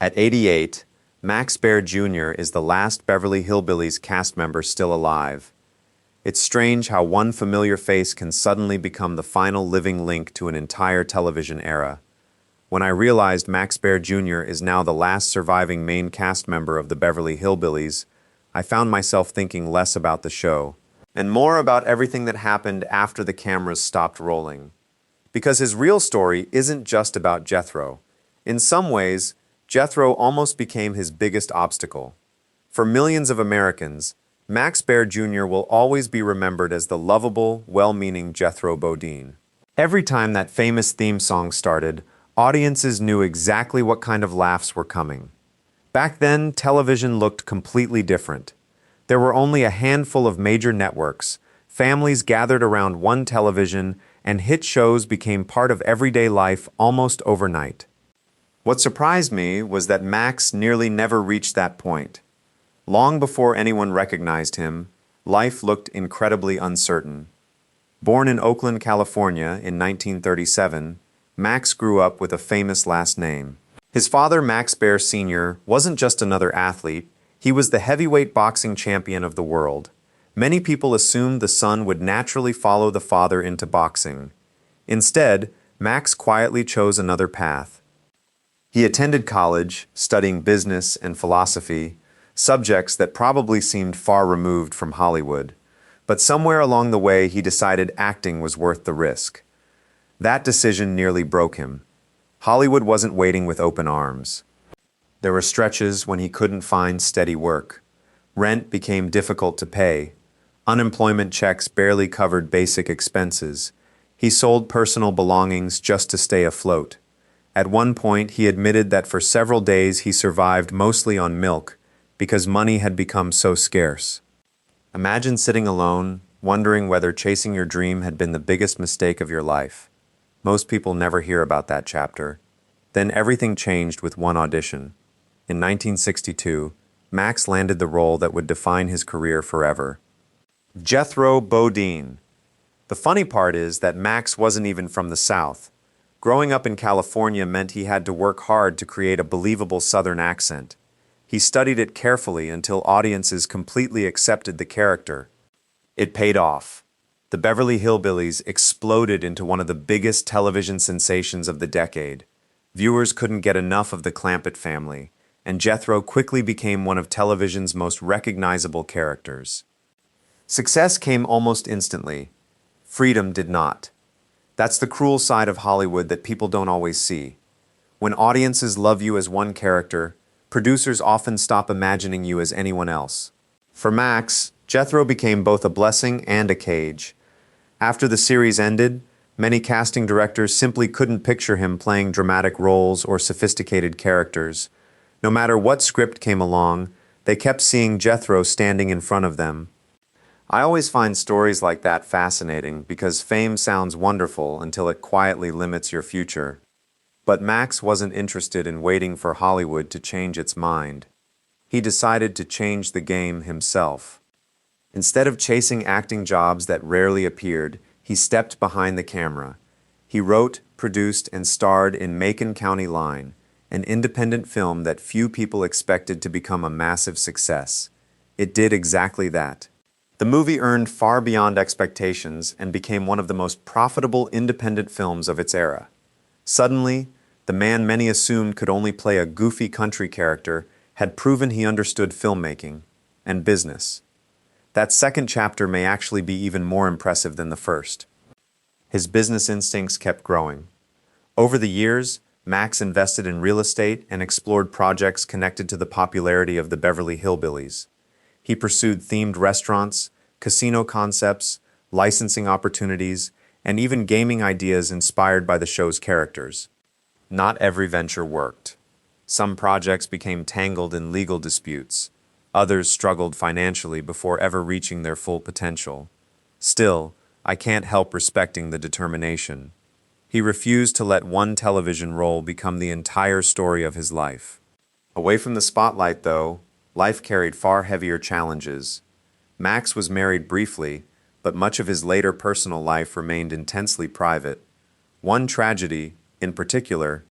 At 88, Max Baer Jr. is the last Beverly Hillbillies cast member still alive. It's strange how one familiar face can suddenly become the final living link to an entire television era. When I realized Max Baer Jr. is now the last surviving main cast member of the Beverly Hillbillies, I found myself thinking less about the show, and more about everything that happened after the cameras stopped rolling. Because his real story isn't just about Jethro. In some ways, Jethro almost became his biggest obstacle. For millions of Americans, Max Baer Jr. will always be remembered as the lovable, well-meaning Jethro Bodine. Every time that famous theme song started, audiences knew exactly what kind of laughs were coming. Back then, television looked completely different. There were only a handful of major networks, families gathered around one television, and hit shows became part of everyday life almost overnight. What surprised me was that Max nearly never reached that point. Long before anyone recognized him, life looked incredibly uncertain. Born in Oakland, California in 1937, Max grew up with a famous last name. His father, Max Baer Sr., wasn't just another athlete, he was the heavyweight boxing champion of the world. Many people assumed the son would naturally follow the father into boxing. Instead, Max quietly chose another path. He attended college, studying business and philosophy, subjects that probably seemed far removed from Hollywood. But somewhere along the way, he decided acting was worth the risk. That decision nearly broke him. Hollywood wasn't waiting with open arms. There were stretches when he couldn't find steady work. Rent became difficult to pay. Unemployment checks barely covered basic expenses. He sold personal belongings just to stay afloat. At one point, he admitted that for several days he survived mostly on milk because money had become so scarce. Imagine sitting alone, wondering whether chasing your dream had been the biggest mistake of your life. Most people never hear about that chapter. Then everything changed with one audition. In 1962, Max landed the role that would define his career forever. Jethro Bodine. The funny part is that Max wasn't even from the South. Growing up in California meant he had to work hard to create a believable Southern accent. He studied it carefully until audiences completely accepted the character. It paid off. The Beverly Hillbillies exploded into one of the biggest television sensations of the decade. Viewers couldn't get enough of the Clampett family, and Jethro quickly became one of television's most recognizable characters. Success came almost instantly. Freedom did not. That's the cruel side of Hollywood that people don't always see. When audiences love you as one character, producers often stop imagining you as anyone else. For Max, Jethro became both a blessing and a cage. After the series ended, many casting directors simply couldn't picture him playing dramatic roles or sophisticated characters. No matter what script came along, they kept seeing Jethro standing in front of them. I always find stories like that fascinating because fame sounds wonderful until it quietly limits your future. But Max wasn't interested in waiting for Hollywood to change its mind. He decided to change the game himself. Instead of chasing acting jobs that rarely appeared, he stepped behind the camera. He wrote, produced, and starred in Macon County Line, an independent film that few people expected to become a massive success. It did exactly that. The movie earned far beyond expectations and became one of the most profitable independent films of its era. Suddenly, the man many assumed could only play a goofy country character had proven he understood filmmaking and business. That second chapter may actually be even more impressive than the first. His business instincts kept growing. Over the years, Max invested in real estate and explored projects connected to the popularity of the Beverly Hillbillies. He pursued themed restaurants, casino concepts, licensing opportunities, and even gaming ideas inspired by the show's characters. Not every venture worked. Some projects became tangled in legal disputes. Others struggled financially before ever reaching their full potential. Still, I can't help respecting the determination. He refused to let one television role become the entire story of his life. Away from the spotlight, though, life carried far heavier challenges. Max was married briefly, but much of his later personal life remained intensely private. One tragedy, in particular,